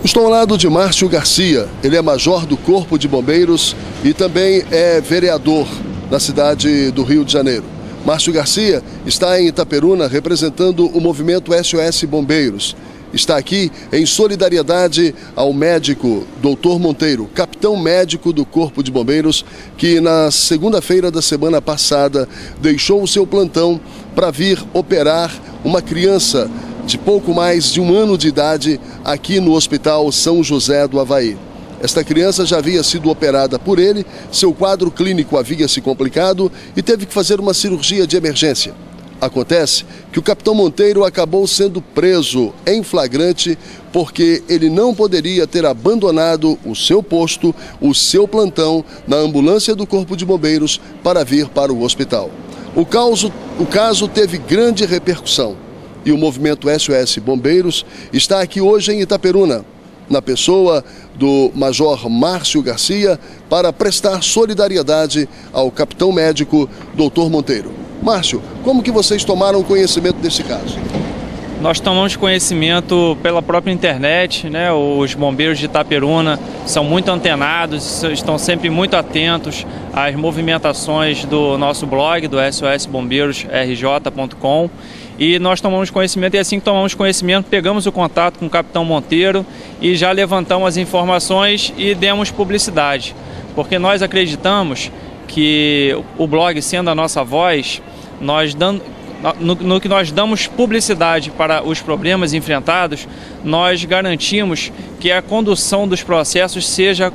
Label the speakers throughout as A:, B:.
A: Estou ao lado de Márcio Garcia, ele é major do Corpo de Bombeiros e também é vereador na cidade do Rio de Janeiro. Márcio Garcia está em Itaperuna representando o movimento SOS Bombeiros. Está aqui em solidariedade ao médico Dr. Monteiro, capitão médico do Corpo de Bombeiros, que na segunda-feira da semana passada deixou o seu plantão para vir operar uma criança de pouco mais de 1 ano de idade aqui no Hospital São José do Avaí. Esta criança já havia sido operada por ele, seu quadro clínico havia se complicado e teve que fazer uma cirurgia de emergência. Acontece que o capitão Monteiro acabou sendo preso em flagrante porque ele não poderia ter abandonado o seu posto, o seu plantão na ambulância do Corpo de Bombeiros para vir para o hospital. O caso teve grande repercussão e o movimento SOS Bombeiros está aqui hoje em Itaperuna, na pessoa do Major Márcio Garcia, para prestar solidariedade ao capitão médico Dr. Monteiro. Márcio, como que vocês tomaram conhecimento desse caso?
B: Nós tomamos conhecimento pela própria internet, né? Os bombeiros de Itaperuna são muito antenados, estão sempre muito atentos às movimentações do nosso blog, do sosbombeiros.rj.com. E nós tomamos conhecimento, e assim que tomamos conhecimento, pegamos o contato com o capitão Monteiro e já levantamos as informações e demos publicidade. Porque nós acreditamos que o blog, sendo a nossa voz, no que nós damos publicidade para os problemas enfrentados, nós garantimos que a condução dos processos seja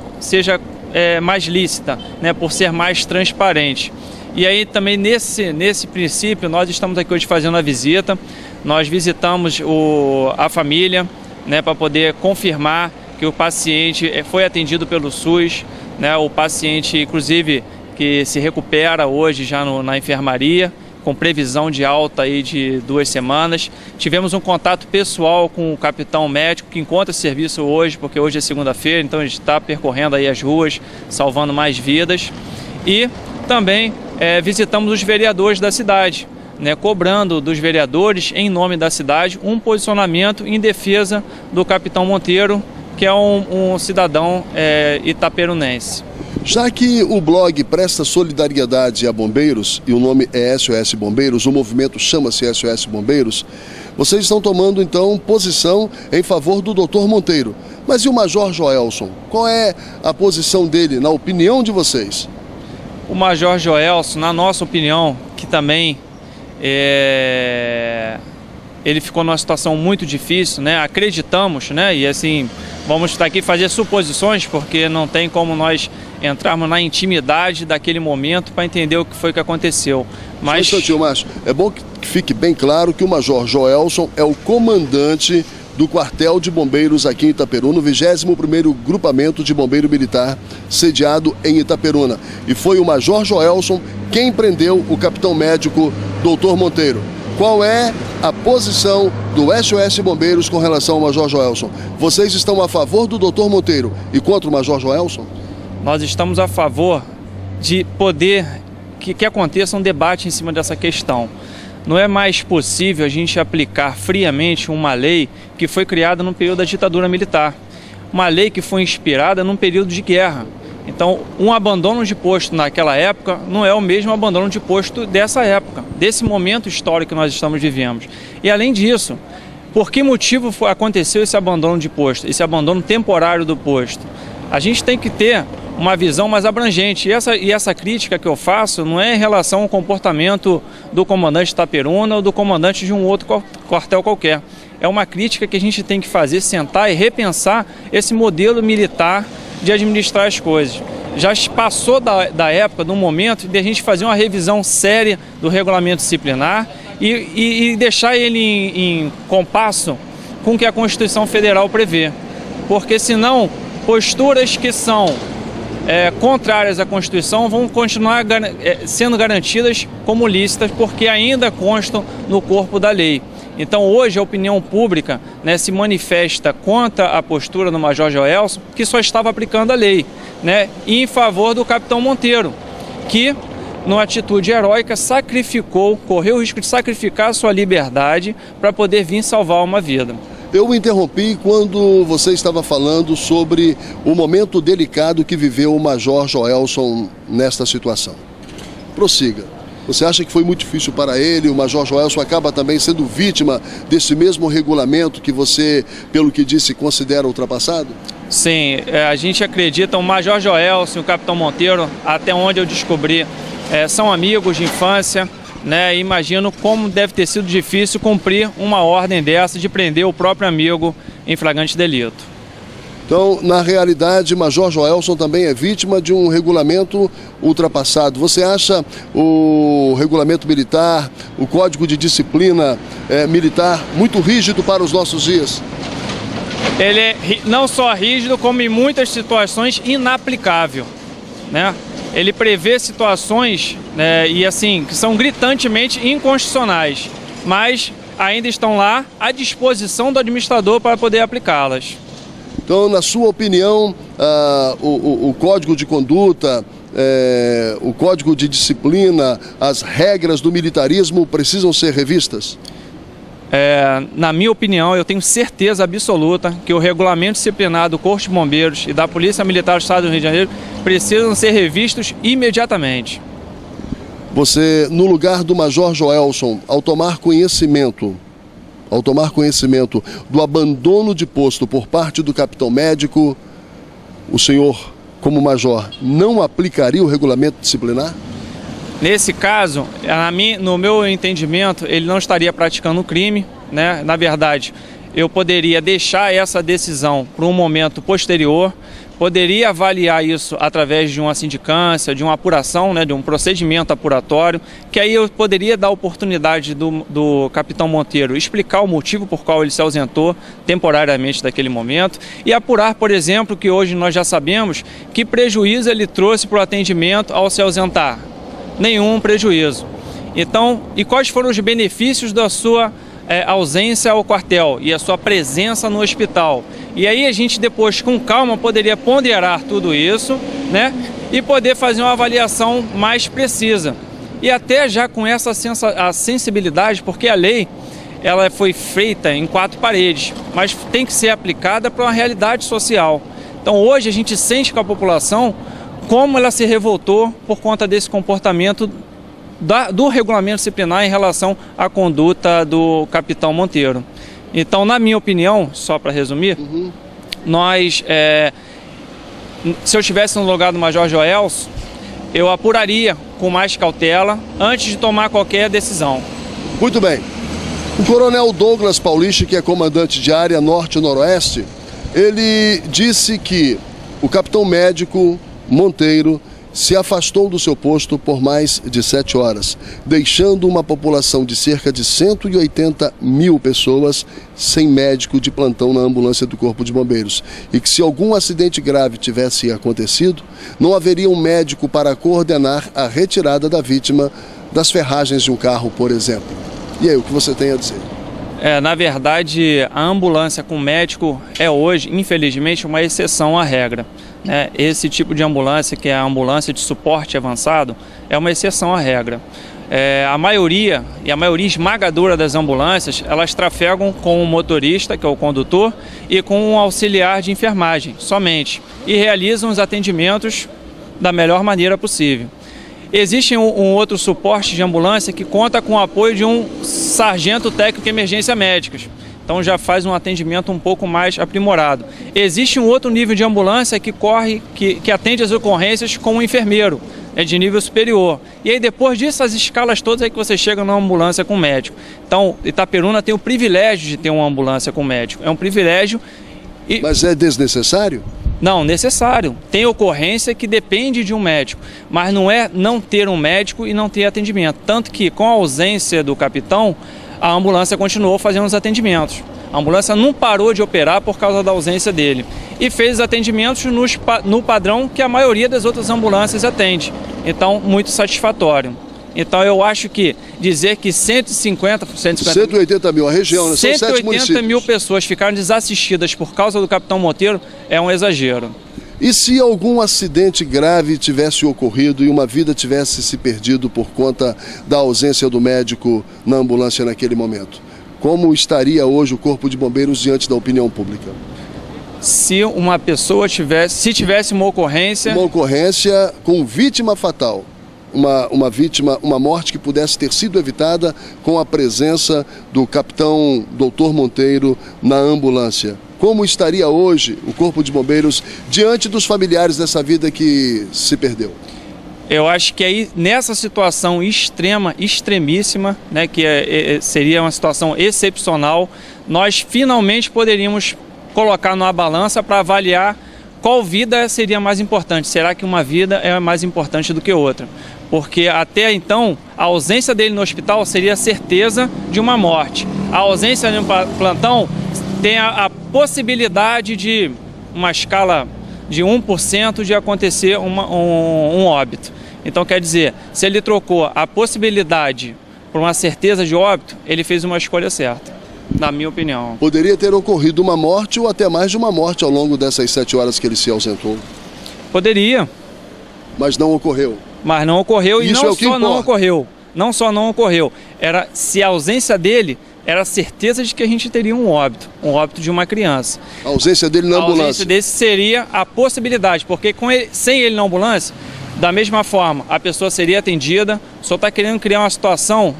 B: mais lícita, né, por ser mais transparente. E aí também nesse princípio nós estamos aqui hoje fazendo a visita. Nós visitamos a família, né, para poder confirmar que o paciente foi atendido pelo SUS, né, o paciente inclusive que se recupera hoje já na enfermaria, com previsão de alta aí de 2 semanas. Tivemos um contato pessoal com o capitão médico que encontra serviço hoje, porque hoje é segunda-feira, então a gente está percorrendo aí as ruas, salvando mais vidas. E também visitamos os vereadores da cidade, né, cobrando dos vereadores, em nome da cidade, um posicionamento em defesa do capitão Monteiro, que é um cidadão itaperunense.
A: Já que o blog presta solidariedade a bombeiros, e o nome é SOS Bombeiros, o movimento chama-se SOS Bombeiros, vocês estão tomando então posição em favor do Dr. Monteiro. Mas e o Major Joelson? Qual é a posição dele, na opinião de vocês?
B: O Major Joelson, na nossa opinião, que também ele ficou numa situação muito difícil, né? Acreditamos, né? E assim, vamos estar aqui fazer suposições, porque não tem como nós entrarmos na intimidade daquele momento para entender o que foi que aconteceu. Mas...
A: Só um instantinho, Márcio. É bom que fique bem claro que o Major Joelson é o comandante do quartel de bombeiros aqui em Itaperuna, o 21º Grupamento de Bombeiro Militar, sediado em Itaperuna. E foi o Major Joelson quem prendeu o capitão médico Dr. Monteiro. Qual é a posição do SOS Bombeiros com relação ao Major Joelson? Vocês estão a favor do Dr. Monteiro e contra o Major Joelson?
B: Nós estamos a favor de poder que aconteça um debate em cima dessa questão. Não é mais possível a gente aplicar friamente uma lei que foi criada no período da ditadura militar. Uma lei que foi inspirada num período de guerra. Então, um abandono de posto naquela época não é o mesmo abandono de posto dessa época, desse momento histórico que nós estamos vivendo. E além disso, por que motivo aconteceu esse abandono de posto, esse abandono temporário do posto? A gente tem que ter uma visão mais abrangente. E essa crítica que eu faço não é em relação ao comportamento do comandante Itaperuna ou do comandante de um outro quartel qualquer. É uma crítica que a gente tem que fazer, sentar e repensar esse modelo militar de administrar as coisas. Já passou da época, do momento de a gente fazer uma revisão séria do regulamento disciplinar e deixar ele em compasso com o que a Constituição Federal prevê. Porque senão, posturas que são contrárias à Constituição vão continuar sendo garantidas como lícitas, porque ainda constam no corpo da lei. Então hoje a opinião pública, né, se manifesta contra a postura do Major Joelson, que só estava aplicando a lei, né, e em favor do capitão Monteiro, que numa atitude heróica correu o risco de sacrificar a sua liberdade para poder vir salvar uma vida.
A: Eu interrompi quando você estava falando sobre o momento delicado que viveu o Major Joelson nesta situação. Prossiga. Você acha que foi muito difícil para ele? O Major Joelson acaba também sendo vítima desse mesmo regulamento que você, pelo que disse, considera ultrapassado?
B: Sim, a gente acredita, o Major Joelson e o Capitão Monteiro, até onde eu descobri, são amigos de infância, né? Imagino como deve ter sido difícil cumprir uma ordem dessa de prender o próprio amigo em flagrante delito.
A: Então, na realidade, Major Joelson também é vítima de um regulamento ultrapassado. Você acha o regulamento militar, o Código de Disciplina militar muito rígido para os nossos dias?
B: Ele é não só rígido, como em muitas situações inaplicável, né? Ele prevê situações, e assim, que são gritantemente inconstitucionais, mas ainda estão lá à disposição do administrador para poder aplicá-las.
A: Então, na sua opinião, o Código de Conduta, o Código de Disciplina, as regras do militarismo precisam ser revistas?
B: Na minha opinião, eu tenho certeza absoluta que o regulamento disciplinar do Corpo de Bombeiros e da Polícia Militar do Estado do Rio de Janeiro precisam ser revistos imediatamente.
A: Você, no lugar do Major Joelson, ao tomar conhecimento do abandono de posto por parte do capitão médico, o senhor, como major, não aplicaria o regulamento disciplinar?
B: Nesse caso, no meu entendimento, ele não estaria praticando um crime, né? Na verdade, eu poderia deixar essa decisão para um momento posterior, poderia avaliar isso através de uma sindicância, de uma apuração, né? De um procedimento apuratório, que aí eu poderia dar a oportunidade do capitão Monteiro explicar o motivo por qual ele se ausentou temporariamente daquele momento e apurar, por exemplo, que hoje nós já sabemos que prejuízo ele trouxe para o atendimento ao se ausentar. Nenhum prejuízo. Então, e quais foram os benefícios da sua ausência ao quartel e a sua presença no hospital? E aí a gente depois, com calma, poderia ponderar tudo isso, né? E poder fazer uma avaliação mais precisa. E até já com essa a sensibilidade, porque a lei, ela foi feita em 4 paredes, mas tem que ser aplicada para uma realidade social. Então hoje a gente sente com a população como ela se revoltou por conta desse comportamento do regulamento disciplinar em relação à conduta do capitão Monteiro. Então, na minha opinião, só para resumir, nós, se eu estivesse no lugar do Major Joelson, eu apuraria com mais cautela antes de tomar qualquer decisão.
A: Muito bem. O coronel Douglas Paulisti, que é comandante de área norte e noroeste, ele disse que o capitão médico Monteiro se afastou do seu posto por mais de 7 horas, deixando uma população de cerca de 180 mil pessoas sem médico de plantão na ambulância do Corpo de Bombeiros. E que se algum acidente grave tivesse acontecido, não haveria um médico para coordenar a retirada da vítima das ferragens de um carro, por exemplo. E aí, o que você tem a dizer?
B: Na verdade, a ambulância com médico é hoje, infelizmente, uma exceção à regra. Esse tipo de ambulância, que é a ambulância de suporte avançado, é uma exceção à regra. A maioria esmagadora das ambulâncias, elas trafegam com o motorista, que é o condutor, e com um auxiliar de enfermagem, somente, e realizam os atendimentos da melhor maneira possível. Existe um outro suporte de ambulância que conta com o apoio de um sargento técnico de emergência médicas. Então já faz um atendimento um pouco mais aprimorado. Existe um outro nível de ambulância que atende as ocorrências com um enfermeiro, de nível superior. E aí depois disso, as escalas todas é que você chega numa ambulância com médico. Então Itaperuna tem o privilégio de ter uma ambulância com médico. É um privilégio.
A: Mas é desnecessário?
B: Não, necessário. Tem ocorrência que depende de um médico, mas não é não ter um médico e não ter atendimento. Tanto que com a ausência do capitão, a ambulância continuou fazendo os atendimentos. A ambulância não parou de operar por causa da ausência dele. E fez os atendimentos no padrão que a maioria das outras ambulâncias atende. Então, muito satisfatório. Então, eu acho que dizer que 180 mil, a região, né? São 7 municípios. 180 mil pessoas ficaram desassistidas por causa do capitão Monteiro é um exagero.
A: E se algum acidente grave tivesse ocorrido e uma vida tivesse se perdido por conta da ausência do médico na ambulância naquele momento? como estaria hoje o Corpo de Bombeiros diante da opinião pública?
B: Se uma pessoa tivesse uma ocorrência...
A: Uma ocorrência com vítima fatal, uma morte que pudesse ter sido evitada com a presença do capitão Dr. Monteiro na ambulância. Como estaria hoje o Corpo de Bombeiros diante dos familiares dessa vida que se perdeu?
B: Eu acho que aí, nessa situação extremíssima, né, que seria uma situação excepcional, nós finalmente poderíamos colocar numa balança para avaliar qual vida seria mais importante. Será que uma vida é mais importante do que outra? Porque até então, a ausência dele no hospital seria a certeza de uma morte. A ausência no plantão tem a possibilidade de, uma escala de 1%, de acontecer um óbito. Então, quer dizer, se ele trocou a possibilidade por uma certeza de óbito, ele fez uma escolha certa, na minha opinião.
A: Poderia ter ocorrido uma morte ou até mais de uma morte ao longo dessas 7 horas que ele se ausentou?
B: Poderia.
A: Mas não ocorreu?
B: Mas não ocorreu, e
A: não só não ocorreu.
B: Não só não ocorreu. Se a ausência dele era a certeza de que a gente teria um óbito de uma criança.
A: A ausência dele na ambulância? A ausência
B: dele seria a possibilidade, porque sem ele na ambulância, da mesma forma, a pessoa seria atendida. Só está querendo criar uma situação,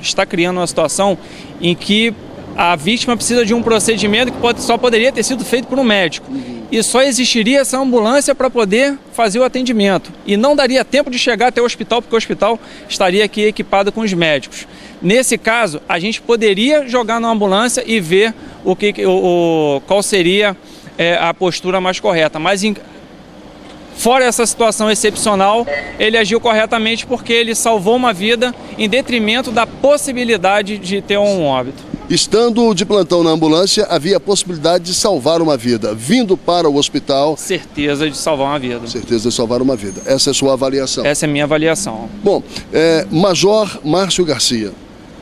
B: em que a vítima precisa de um procedimento que só poderia ter sido feito por um médico. E só existiria essa ambulância para poder fazer o atendimento. E não daria tempo de chegar até o hospital, porque o hospital estaria aqui equipado com os médicos. Nesse caso, a gente poderia jogar na ambulância e ver qual seria a postura mais correta. Mas fora essa situação excepcional, ele agiu corretamente porque ele salvou uma vida em detrimento da possibilidade de ter um óbito.
A: Estando de plantão na ambulância, havia a possibilidade de salvar uma vida. Vindo para o hospital...
B: Certeza de salvar uma vida.
A: Certeza de salvar uma vida. Essa é a sua avaliação?
B: Essa é a minha avaliação.
A: Bom, Major Márcio Garcia,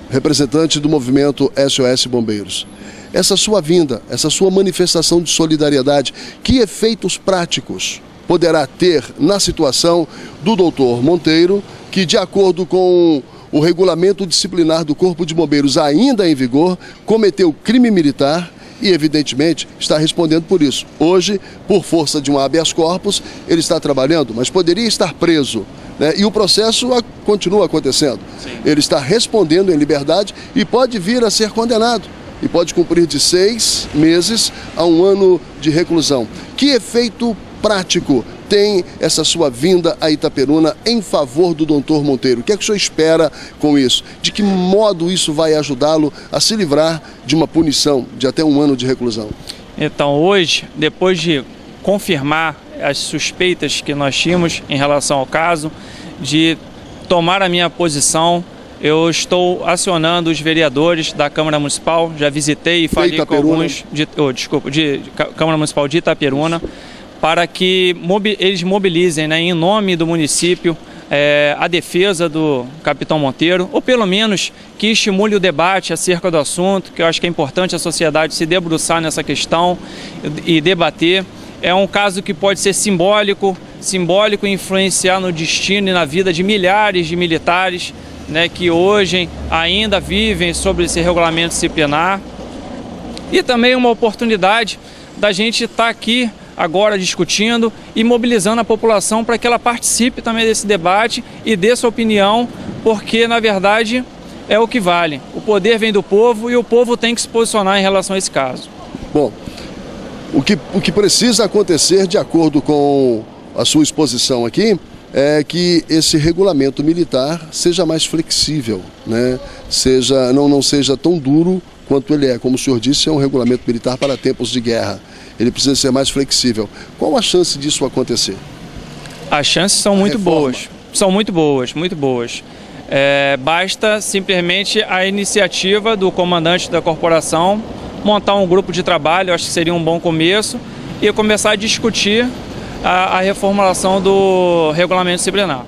A: representante do movimento SOS Bombeiros. Essa sua vinda, essa sua manifestação de solidariedade, que efeitos práticos poderá ter na situação do Dr. Monteiro, que, de acordo com o regulamento disciplinar do Corpo de Bombeiros ainda em vigor, cometeu crime militar e, evidentemente, está respondendo por isso. Hoje, por força de um habeas corpus, ele está trabalhando, mas poderia estar preso, né? E o processo continua acontecendo.
B: Sim.
A: Ele está respondendo em liberdade e pode vir a ser condenado. E pode cumprir de 6 meses a 1 ano de reclusão. Que efeito prático tem essa sua vinda a Itaperuna em favor do Dr. Monteiro? O que é que o senhor espera com isso? De que modo isso vai ajudá-lo a se livrar de uma punição de até 1 ano de reclusão? Então,
B: hoje, depois de confirmar as suspeitas que nós tínhamos em relação ao caso, de tomar a minha posição, eu estou acionando os vereadores da Câmara Municipal, já visitei e falei com alguns de Câmara Municipal de Itaperuna, para que eles mobilizem, né, em nome do município, a defesa do capitão Monteiro, ou pelo menos que estimule o debate acerca do assunto, que eu acho que é importante a sociedade se debruçar nessa questão e debater. É um caso que pode ser simbólico e influenciar no destino e na vida de milhares de militares, né, que hoje ainda vivem sobre esse regulamento disciplinar. E também uma oportunidade da gente estar aqui agora discutindo e mobilizando a população para que ela participe também desse debate e dê sua opinião, porque na verdade é o que vale. O poder vem do povo e o povo tem que se posicionar em relação a esse caso.
A: Bom, o que precisa acontecer, de acordo com a sua exposição aqui, é que esse regulamento militar seja mais flexível, né? Não seja tão duro quanto ele é. Como o senhor disse, é um regulamento militar para tempos de guerra. Ele precisa ser mais flexível. Qual a chance disso acontecer?
B: As chances são muito boas. São muito boas, muito boas. Basta simplesmente a iniciativa do comandante da corporação montar um grupo de trabalho, acho que seria um bom começo, e começar a discutir a reformulação do regulamento disciplinar.